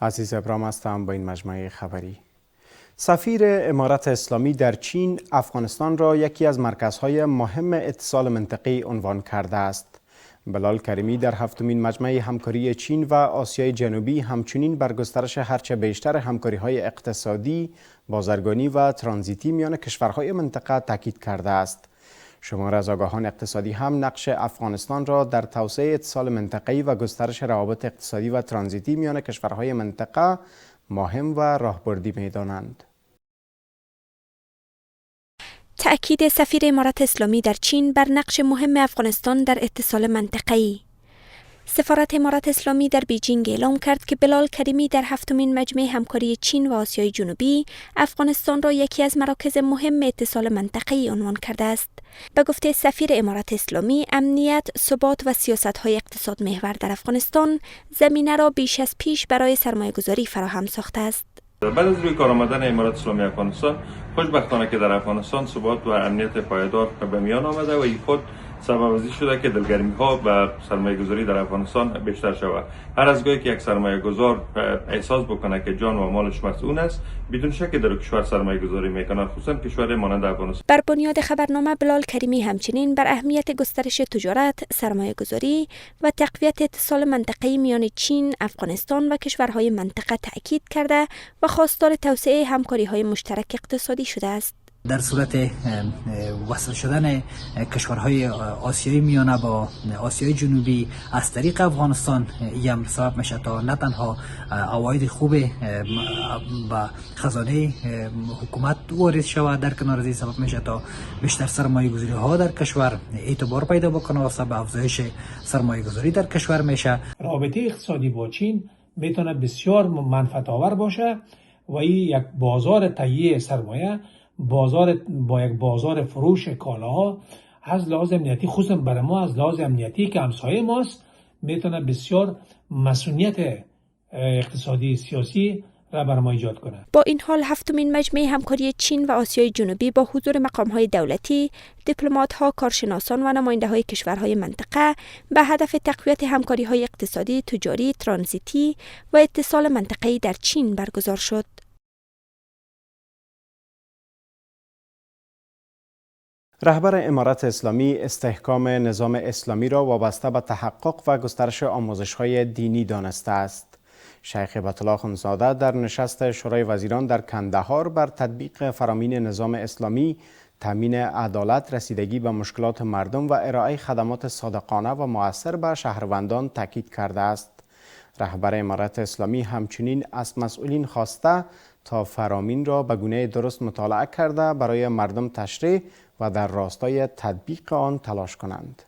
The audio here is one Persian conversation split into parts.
عزیز ابرام هستم با این مجموعه خبری. سفیر امارت اسلامی در چین افغانستان را یکی از مرکزهای مهم اتصال منطقه‌ای عنوان کرده است. بلال کریمی در هفتمین مجمع همکاری چین و آسیای جنوبی همچنین بر گسترش هرچه بیشتر همکاری‌های اقتصادی، بازرگانی و ترانزیتی میان کشورهای منطقه تاکید کرده است. شمار از آگاهان اقتصادی هم نقش افغانستان را در توسعه اتصال منطقه‌ای و گسترش روابط اقتصادی و ترانزیتی میان کشورهای منطقه مهم و راهبردی می‌دانند. تأکید سفیر امارت اسلامی در چین بر نقش مهم افغانستان در اتصال منطقه‌ای. سفارت امارت اسلامی در بیجینگ اعلام کرد که بلال کریمی در هفتمین مجمع همکاری چین و آسیای جنوبی افغانستان را یکی از مراکز مهم اتصال منطقه‌ای عنوان کرده است. به گفته سفیر امارت اسلامی، امنیت، ثبات و سیاست‌های اقتصاد محور در افغانستان زمینه را بیش از پیش برای سرمایه‌گذاری فراهم ساخته است. بعد از روی کار آمدن امارت اسلامی افغانستان، خوشبختانه که در افغانستان ثبات و امنیت پایدار به میان آمده و این خود سبب شده که دلگرمی ها و سرمایه گذاری در افغانستان بیشتر شود. هر از گاهی که یک سرمایه گذار احساس بکنه که جان و مالش مسئول است، بدون شک در کشور سرمایه گذاری میکنه، خصوصا کشور مانند افغانستان. بر بنیاد خبرنامه بلال کریمی همچنین بر اهمیت گسترش تجارت، سرمایه گذاری و تقویت اتصال منطقه‌ای میان چین، افغانستان و کشورهای منطقه تأکید کرده و خواستار توسعه همکاری‌های مشترک اقتصادی شده است. در صورت وصل شدن کشورهای آسیایی میانه با آسیای جنوبی از طریق افغانستان هم سبب میشه تا نه تنها عواید خوب به خزانه حکومت وارد شود، در کنار از این سبب میشه تا بیشتر سرمایه گذاری ها در کشور اعتبار پیدا بکنه و سبب افزایش سرمایه گذاری در کشور میشه. رابطه اقتصادی با چین میتونه بسیار منفعت آور باشه و این یک بازار تهیه سرمایه، با یک بازار فروش کالاها از لحاظ امنیتی، خصوصا برای ما از لحاظ امنیتی که همسایه ماست، میتونه بسیار مسئولیت اقتصادی سیاسی را برای ما ایجاد کنه. با این حال هفتمین مجمع همکاری چین و آسیای جنوبی با حضور مقام‌های دولتی، دیپلمات‌ها، کارشناسان و نماینده‌های کشورهای منطقه به هدف تقویت همکاری‌های اقتصادی، تجاری، ترانزیتی و اتصال منطقه‌ای در چین برگزار شد. رهبر امارت اسلامی استحکام نظام اسلامی را وابسته به تحقق و گسترش آموزش‌های دینی دانسته است. شیخ هبت‌الله اخوندزاده در نشست شورای وزیران در کندهار بر تطبیق فرامین نظام اسلامی، تامین عدالت، رسیدگی به مشکلات مردم و ارائه خدمات صادقانه و مؤثر به شهروندان تاکید کرده است. رهبر امارت اسلامی همچنین از مسئولین خواسته تا فرامین را به گونه درست مطالعه کرده برای مردم تشریح و در راستای تطبیق آن تلاش کنند.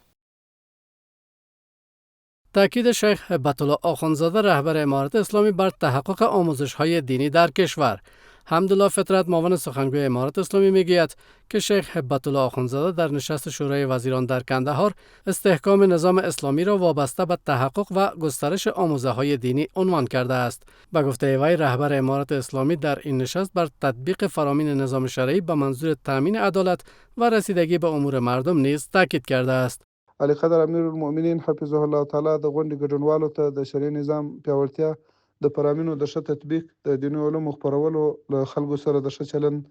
تأکید شیخ هبت‌الله اخوندزاده رهبر امارت اسلامی بر تحقق آموزش‌های دینی در کشور. حمدالله فطرت معاون سخنگوی امارت اسلامی میگوید که شیخ هبت‌الله اخوندزاده در نشست شورای وزیران در کندهار استحکام نظام اسلامی را وابسته به تحقق و گسترش آموزه‌های دینی عنوان کرده است. به گفته وی رهبر امارت اسلامی در این نشست بر تطبیق فرامین نظام شرعی به منظور تامین عدالت و رسیدگی به امور مردم نیز تاکید کرده است. علی قدر امیرالمؤمنین حفظه الله تعالی د غونډې ګډونوالو ته د شرعي نظام پیاوړتیا، د فرامینو د ښه تطبیق، د دیني علومو خپرولو، له خلکو سره د ښه چلند،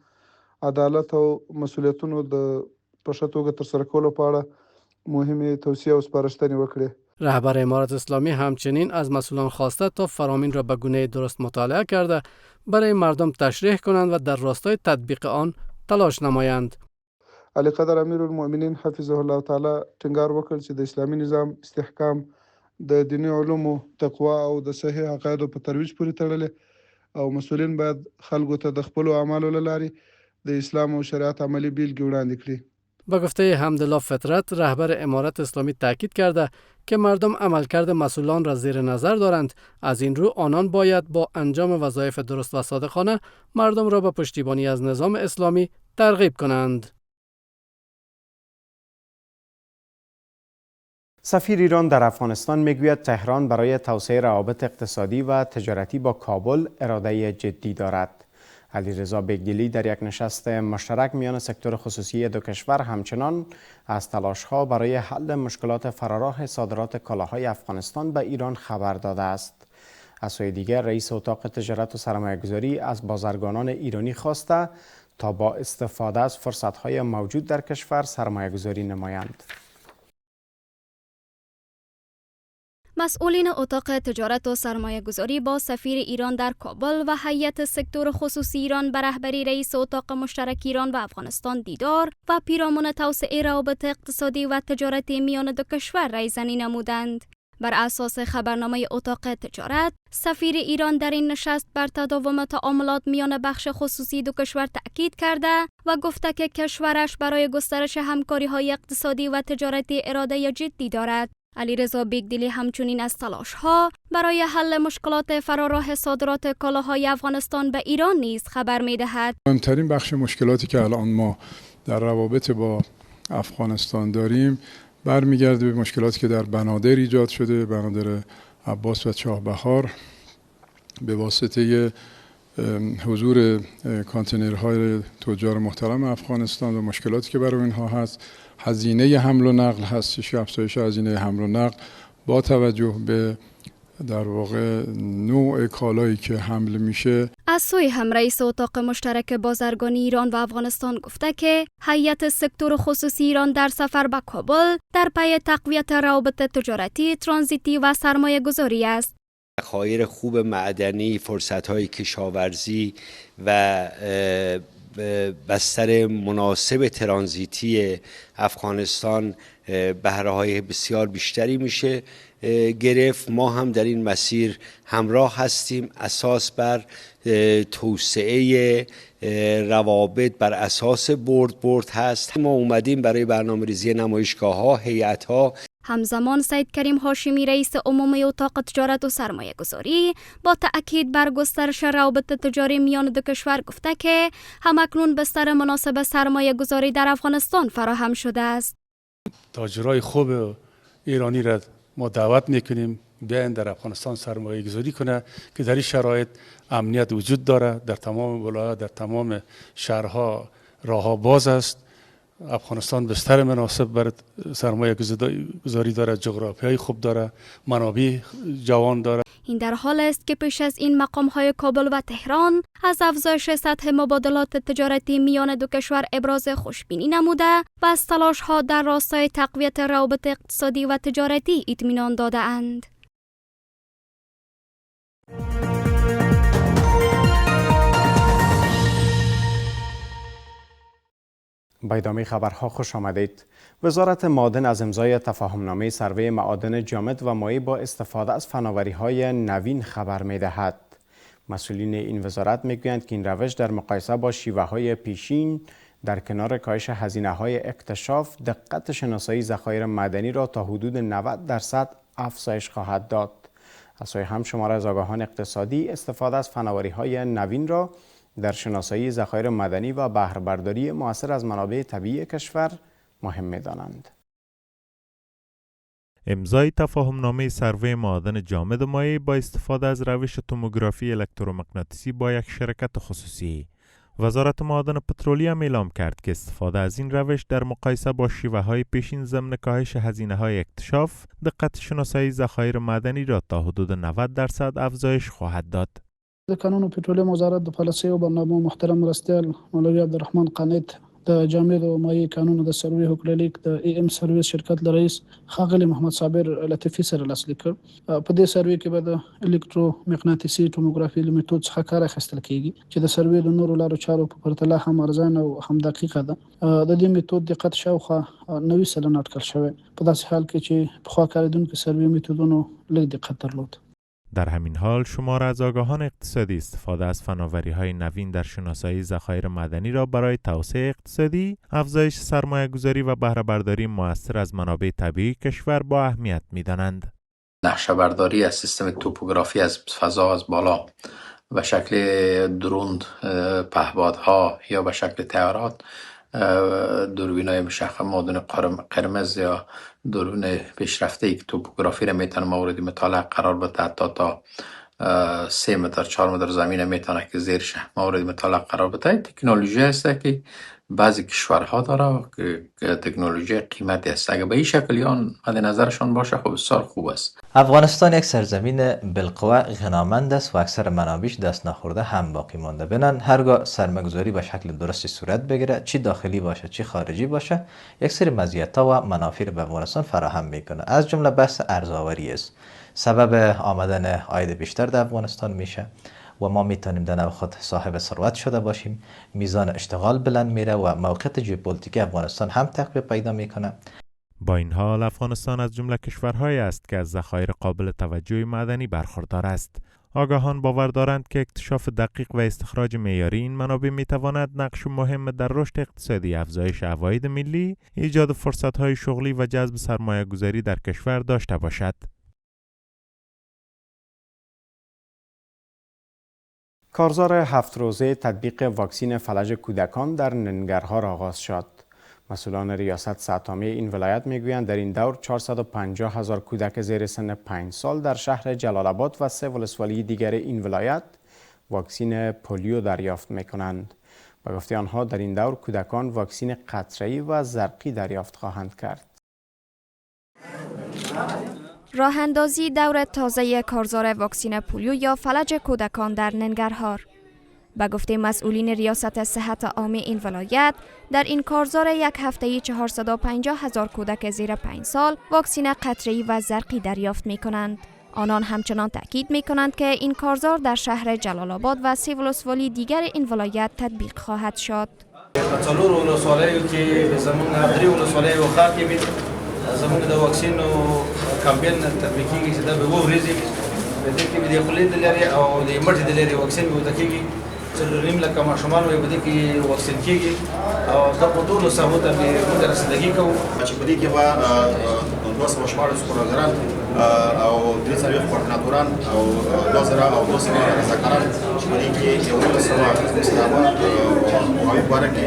عدالت او مسؤلیتونو د په ښه توګه ترسره کولو په اړه مهمې توصیې او سپارښتنې وکړې. رهبر امارت اسلامی همچنین از مسئولان خواسته تا فرامین را به گونه درست مطالعه کرده برای مردم تشریح کنند و در راستای تطبیق آن تلاش نمایند. علی قدر امیرالمؤمنین حفظه الله تعالی ټینګار وکړ چې د اسلامي نظام استحکام د دیني علومو، تقوا او د صحیح عقایدو په ترویج پورې تړلی او مسؤلین باید خلکو ته د خپلو اعمالو له لارې د اسلام او شریعت عملی بیلګې وړاندې کړي. با گفته حمدالله فطرت رهبر امارت اسلامی تاکید کرده که مردم عملکرد مسئولان را زیر نظر دارند. از این رو آنان باید با انجام وظایف درست و صادقانه مردم را به پشتیبانی از نظام اسلامی ترغیب کنند. سفیر ایران در افغانستان میگوید تهران برای توسعه روابط اقتصادی و تجارتی با کابل اراده جدی دارد. علیرضا بیگدلی در یک نشست مشترک میان سکتور خصوصی دو کشور همچنان از تلاش‌ها برای حل مشکلات فراراه صادرات کالاهای افغانستان به ایران خبر داده است. از سوی دیگر رئیس اتاق تجارت و سرمایه‌گذاری از بازرگانان ایرانی خواسته تا با استفاده از فرصت‌های موجود در کشور سرمایه‌گذاری نمایند. مسئولین اتاق تجارت و سرمایه گذاری با سفیر ایران در کابل و هیئت سکتور خصوصی ایران به رهبری رئیس اتاق مشترک ایران و افغانستان دیدار و پیرامون توسعه روابط اقتصادی و تجارتی میان دو کشور رایزنی نمودند. بر اساس خبرنامه اتاق تجارت، سفیر ایران در این نشست بر تداوم تعاملات میان بخش خصوصی دو کشور تأکید کرده و گفته که کشورش برای گسترش همکاری‌های اقتصادی و تجارتی اراده جدی دارد. علیرضا بیگدلی همچنین از تلاش‌ها برای حل مشکلات فراراه صادرات کالاهای افغانستان به ایران نیز خبر می‌دهد. مهمترین بخش مشکلاتی که الان ما در روابط با افغانستان داریم برمیگرده به مشکلاتی که در بنادر ایجاد شده، بنادر عباس و چاهبهار، به واسطه حضور کانتینرهای تجار محترم افغانستان و مشکلاتی که برای اینها هست. هزینه حمل و نقل هستش، افزایش هزینه حمل و نقل با توجه به در واقع نوع کالایی که حمل میشه. از سوی هم رئیس اتاق مشترک بازرگانی ایران و افغانستان گفته که هیئت سکتور خصوصی ایران در سفر به کابل در پی تقویت روابط تجارتی، ترانزیتی و سرمایه گذاری است. ذخایر خوب معدنی، فرصت‌های کشاورزی و بستر مناسب ترانزیتی افغانستان بهره‌های بسیار بیشتری میشه گرفت. ما هم در این مسیر همراه هستیم. اساس بر توسعه روابط بر اساس برد هست. ما اومدیم برای برنامه‌ریزی نمایشگاه‌ها، هیئت‌ها. همزمان سید کریم هاشمی رئیس عمومی اتاق تجارت و سرمایه گذاری با تأکید بر گسترش روابط تجاری میان دو کشور گفته که همکنون بستر مناسب سرمایه گذاری در افغانستان فراهم شده است. تاجرای خوب ایرانی را ما دعوت میکنیم بیاین در افغانستان سرمایه گذاری کنه که در این شرایط امنیت وجود داره. در تمام ولایات، در تمام شهرها راهها باز است. افغانستان بستر مناسب برای سرمایه گذاری داره، جغرافیای خوب داره، منابع جوان داره. این در حال است که پیش از این مقام‌های کابل و تهران از افزایش سطح مبادلات تجارتی میان دو کشور ابراز خوشبینی نموده و از تلاش‌ها در راستای تقویت روابط اقتصادی و تجارتی اطمینان داده اند. با ادامه خبرها خوش آمدید. وزارت معادن از امضای تفاهمنامه سروی معادن جامد و مایع با استفاده از فناوری‌های نوین خبر می‌دهد. مسئولین این وزارت می‌گویند که این روش در مقایسه با شیوه‌های پیشین در کنار کاهش هزینه‌های اکتشاف، دقت شناسایی ذخایر معدنی را تا حدود 90% افزایش خواهد داد. از سوی هم شمار از آگاهان اقتصادی استفاده از فناوری‌های نوین را در شناسایی ذخایر معدنی و بهره‌برداری مؤثر از منابع طبیعی کشور مهم می‌دانند. امضای تفاهمنامه سروی معادن جامد و مایع با استفاده از روش توموگرافی الکترومغناطیسی با یک شرکت خصوصی. وزارت معادن و پترولیوم اعلام کرد که استفاده از این روش در مقایسه با شیوه‌های پیشین ضمن کاهش هزینه‌های اکتشاف، دقت شناسایی ذخایر معدنی را تا حدود 90% افزایش خواهد داد. د کانونو پټرولیم وزارت د پالیسۍ او برنامو محترم مرستیال مولوي عبدالرحمن قانت د جامد او مایع کانونو د سروې حکومت د ای ام سرویس شرکت رئیس ښاغلی محمد صابر لطیفي سره لاسلیک کړ. په دې سروې کې به د الکترومغناطیسي توموګرافي له میتود څخه کار اخیستل کیږي چې د سروې د نورو لارو چارو په پرتله هم ارزانه او هم دقیقه ده. د دې میتود دقت شاوخوا 90 سلنه اټکل شوی په داسې حال کې چې پخوا کارېدونکو سروې میتودونو لږ دقت درلود. در همین حال شمار از آگاهان اقتصادی استفاده از فناوری‌های نوین در شناسایی ذخایر معدنی را برای توسعه اقتصادی، افزایش سرمایه‌گذاری و بهره‌برداری مؤثر از منابع طبیعی کشور با اهمیت می‌دانند. نقشه برداری از سیستم توپوگرافی از فضا از بالا به شکل درون، پهپادها یا به شکل طیارات، دوربین‌های مشخص معادن قرمز یا دوربین پیشرفته که توپوگرافی را میتونه مورد مطالعه قرار بده، تا 3 متر 4 متر زمین میتونه که زیرش مورد مطالعه قرار بده. تکنولوژی است که بعضی کشورها داره که تکنولوژی قیمتی است. اگر به این شکل یا مد نظرشان باشه خب بسیار خوب است. افغانستان یک سرزمین بالقوه غنامند است و اکثر منابعش دست نخورده هم باقی مانده. بنان هرگاه سرمایه‌گذاری به شکل درستی صورت بگیره، چی داخلی باشه چی خارجی باشه، یک سری مزیت‌ها و منافع به افغانستان فراهم میکنه. از جمله بحث ارزآوری است. سبب آمدن عاید بیشتر در افغانستان میشه و ما میتونیم در نوع خود صاحب ثروت شده باشیم. میزان اشتغال بلند میره و موقعیت ژئوپلیتیکی افغانستان هم تقویت پیدا میکنه. با این حال افغانستان از جمله کشورهایی است که از ذخایر قابل توجه معدنی برخوردار است. آگاهان باور دارند که اکتشاف دقیق و استخراج معیاری این منابع میتواند نقش مهم در رشد اقتصادی، افزایش عواید ملی، ایجاد فرصت‌های شغلی و جذب سرمایه‌گذاری در کشور داشته باشد. کارزار 7 روزه تطبیق واکسین فلج کودکان در ننگرهار آغاز شد. مسئولان ریاست سه‌تامه این ولایت میگویند در این دور 450,000 کودک زیر سن 5 سال در شهر جلال آباد و 3 ولسوالی دیگر این ولایت واکسین پولیو دریافت میکنند. به گفته آنها در این دور کودکان واکسین قطره‌ای و زرقی دریافت خواهند کرد. راه اندازی دور تازه کارزار واکسین پولیو یا فلج کودکان در ننگرهار. به گفته مسئولین ریاست صحت عامه این ولایت، در این کارزار یک هفته‌ای 450,000 کودک زیر 5 سال واکسین قطره‌ای و زرقی دریافت می کنند. آنان همچنان تاکید می کنند که این کارزار در شهر جلال آباد و 3 ولسوالی دیگر این ولایت تطبیق خواهد شد. څلور ولسوالیو کې زموږ درې ولسوالیو وخار کې به زموږ د واکسین او کمپاین تطبیق کیږي چې دا به ورځي په دې کې د خولې د لري او د مټې د لري واکسین به وکړي. څلورم لکه ماشومان به دې کې واکسین کیږي او دا په ټولو سمو ته به موږ رسیدګي کوو چې په دې کې به 214 سپورګران او 300 کوارډیناتوران او 2000 او 200 رضاکاران چې په دې کې یو څه سره مستعار او مبارکي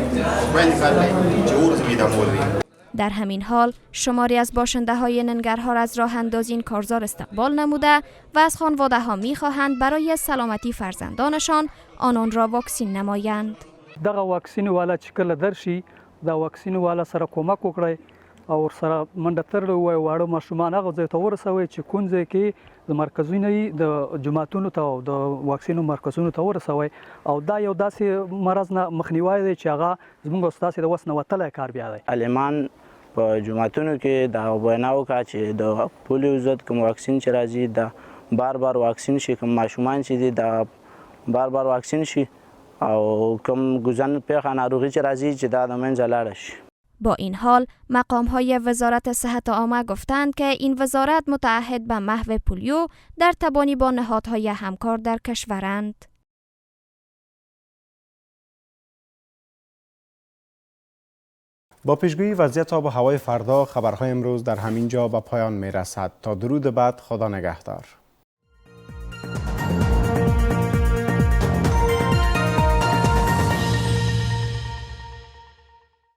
باندې کار کوي چې ورته د مولوی. در همین حال شماری از باشنده های ننگرهار از راه اندازی این کارزار استقبال نموده و از خانواده ها می خواهند برای سلامتی فرزندانشان آنان را واکسین نمایند. دغه واکسین والا چې کله درشي دا واکسین والا سره کومک وکړي او سره منډه ترلو وای واړو ماشومان هغه ځای ته ورسوي چې کوم ځای کې د مرکزونو د جماعتونو ته او د واکسینو مرکزونو ته ورسوي او دا یو داسې مرض نه مخنیوي دی چې هغه زموږ استاد د وسنه وتلای کار بیا دی. المان په جماعتونو کې دا ویناو کا چې د پولیو ضد کوم واکسین چې راځي دا بار واکسین شي، کوم ماشومان چې دي دا بار واکسین شي او کوم ګوزن پیښه ناروغي چې راځي چې دا د منځه لاړ شي. با این حال مقام‌های وزارت صحت عامه گفتند که این وزارت متعهد به محو پولیو در تبانی با نهادهای همکار در کشورند. با پیشگویی وضعیت آب و هوای فردا خبرهای امروز در همین جا به پایان می رسد. تا درود بعد، خدا نگهدار.